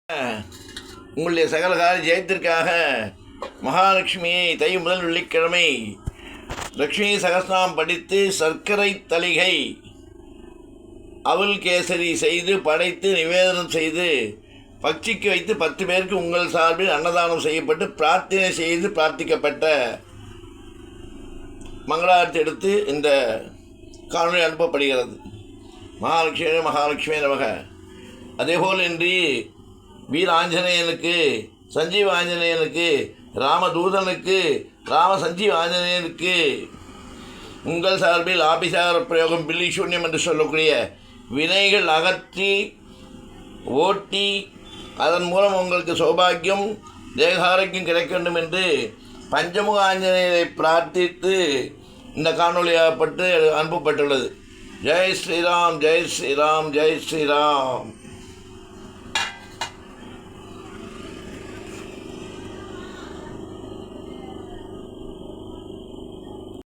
உங்களுடைய சகல கால ஜெயத்திற்காக மகாலட்சுமியை தை முதல் வெள்ளிக்கிழமை லக்ஷ்மி சகஸ்ரநாமம் படித்து சர்க்கரை தளிகை அவல் கேசரி செய்து படைத்து நிவேதனம் செய்து பட்சிக்கு வைத்து 10 பேருக்கு உங்கள் சார்பில் அன்னதானம் செய்யப்பட்டு பிரார்த்தனை செய்து பிரார்த்திக்கப்பட்ட மங்களாரத்தை எடுத்து இந்த காணொலி அனுப்பப்படுகிறது. மகாலட்சுமி நமக. அதேபோல் இன்று வீர ஆஞ்சநேயனுக்கு, சஞ்சீவ ஆஞ்சநேயனுக்கு, ராமதூதனுக்கு, ராம சஞ்சீவ ஆஞ்சநேயனுக்கு உங்கள் சார்பில் ஆபிசார பிரயோகம் பில்லி சூன்யம் என்று சொல்லக்கூடிய வினைகள் அகற்றி ஓட்டி அதன் மூலம் உங்களுக்கு சௌபாகியம் தேகாரோக்கியம் கிடைக்க வேண்டும் என்று பஞ்சமுக ஆஞ்சநேயரை பிரார்த்தித்து இந்த காணொலியாகப்பட்டு அனுப்பப்பட்டுள்ளது. ஜெய் ஸ்ரீராம், ஜெய் ஸ்ரீராம், ஜெய் ஸ்ரீராம்.